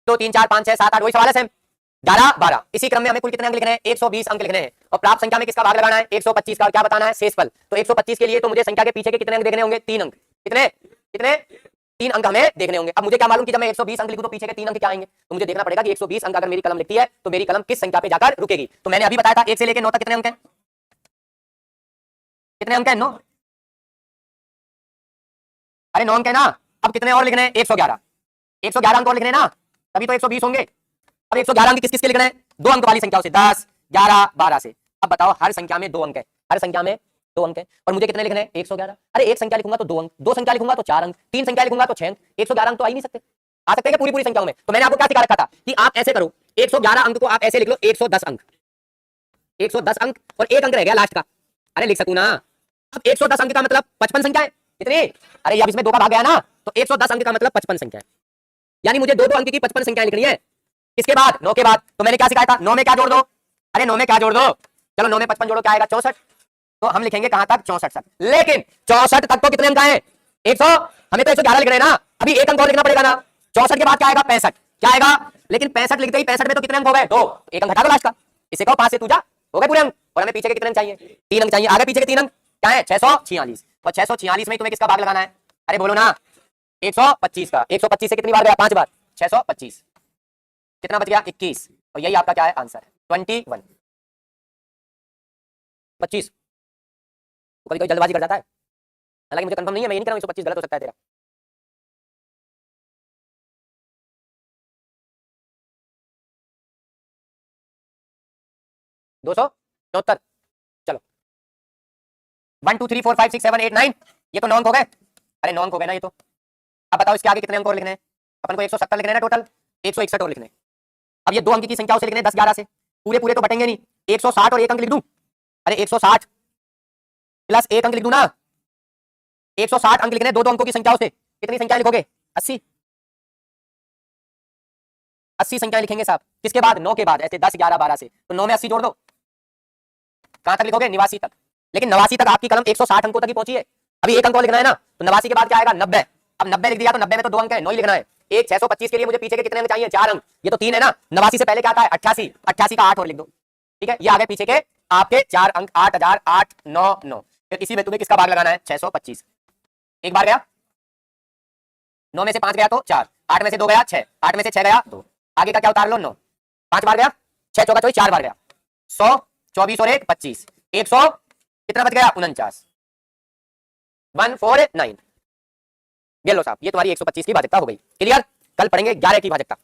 2 3 4 5 6 7 8 वही सवाल है सेम। 11 12 इसी क्रम में हमें कुल कितने अंक लिखने हैं 120 अंक लिखने हैं और प्राप्त संख्या में किसका भाग लगाना है 125 का, क्या बताना है शेषफल। तो 125 के लिए तो मुझे संख्या के पीछे के कितने अंक देखने होंगे 3 अंक। कितने कितने 3 अंक हमें देखने होंगे। अब मुझे क्या मालूम कि जब मैं 120 अंक लिखूं तो पीछे के 3 अंक क्या आएंगे, तो मुझे देखना पड़ेगा कि 120 अंक अगर मेरी कलम लिखती है तो मेरी कलम किस संख्या पे जाकर रुकेगी। तो मैंने अभी बताया था 1 से लेकर 9 तक कितने अंक हैं, कितने अंक हैं 9, अरे 9 अंक है ना। अब कितने और लिखने हैं 111, 111 अंक और लिखने हैं ना, तभी तो 120 होंगे। अब 111 अंक किस किस के लिखने हैं 2 अंक वाली संख्याओं से 10 11 12 से। अब बताओ हर संख्या में 2 अंक है, हर संख्या में 2 अंक है और मुझे कितने लिखने हैं 111। अरे एक संख्या लिखूंगा तो 2 अंक, 2 संख्या लिखूंगा तो 4 अंक, 3 संख्या लिखूंगा तो 6 अंक, 111 अंक तो आ ही नहीं सकते। आ सकते हैं पूरी पूरी संख्याओं में। तो मैंने आपको क्या सिखा रखा था कि आप ऐसे करो 111 अंक को आप ऐसे लिख लो 110 अंक, 110 अंक और एक अंक रह गया लास्ट का, अरे लिख सकूं ना। अब 110 अंक का मतलब 55 संख्या है कितनी, अरे अब इसमें 2 का भाग गया ना, तो 110 अंक का मतलब 55 संख्या है, यानी मुझे 2 अंक की 55 संख्याएं लिखनी है। किसके बाद 9 के बाद। तो मैंने क्या सिखाया था 9 में क्या जोड़ दो, अरे 9 में क्या जोड़ दो, चलो 9 में 55 जोड़ो क्या आएगा 64। तो हम लिखेंगे कहां तक 64 तक, लेकिन 64 तक तो कितने अंक आए 100, हमें तो 111 लिख रहे हैं ना, अभी एक अंक और लिखना पड़ेगा ना। 64 के बाद क्या आएगा 65, क्या आएगा, लेकिन 65 लिखते ही 65 में तो कितने अंक हो गए 2, एक अंक हटा दो लास्ट का, इसे कहो 5 से तू जा, हो गए पूरे अंक। और हमें पीछे के कितने अंक चाहिए 3 अंक चाहिए, आगे पीछे के 3 अंक क्या है 646 और 646 में तुम्हें किसका भाग लगाना है, अरे बोलो ना 125 का। 125 से कितनी बार गया 5 बार, 625, कितना बच गया 21 और यही आपका क्या है आंसर 21 25। कभी कोई जल्दबाजी कर जाता है, हालांकि मुझे कंफर्म नहीं है, मैं ये नहीं कह रहा हूं 125 गलत हो सकता है तेरा। दो सौ चौहत्तर, चलो 1 2 3 4 5 6 7 8 9, ये तो 9 अंक हो गए, अरे 9 अंक हो गए ना ये तो। अब बताओ इसके आगे कितने अंक और लिखने हैं, अपन को 170 लिखने हैं ना टोटल, 161 और लिखने हैं। अब ये 2 अंक की संख्याओं से लिखने हैं 10 11 से, पूरे पूरे तो बटेंगे नहीं, 160 और एक अंक लिख दूं, अरे 160 प्लस एक अंक लिख दूं ना, 160 अंक लिखने 2 अंकों की संख्याओं से, कितनी संख्या लिखोगे 80, 80 संख्या लिखेंगे साहब। किसके बाद 9 के बाद, ऐसे 10 11 12 से, तो 9 में 80 जोड़ दो, कहां तक लिखोगे 89 तक। लेकिन 89 तक आपकी कलम 160 अंकों तक ही पहुंची है, अभी एक अंक और लिखना है ना, तो 89 के बाद क्या आएगा 90। अब 90 लिख दिया तो 90 में तो 2 अंक है, 9 ही लिखना है। एक 625 के लिए मुझे पीछे के कितने अंक चाहिए 4 अंक, ये तो 3 है ना। 89 से पहले क्या आता है 88, 88 का 8 और लिख दो, ठीक है। ये आगे पीछे के आपके 4 अंक 8000 8 9 9, फिर इसी में तुम्हें किसका भाग लगाना है 625। एक बार गया 9 में से 5 गया तो 4, 8 में से 2 गया 6, 8 में से 6 गया 2, आगे का क्या उतार लो 9, 5 बार गया 6 चौका 24 4 बार गया 100, 24 और 1 25, 100 कितना बच गया 49, 149। ये लो साहब ये तुम्हारी 125 की भाजकता हो गई। क्लियर, कल पढ़ेंगे 11 की भाजकता।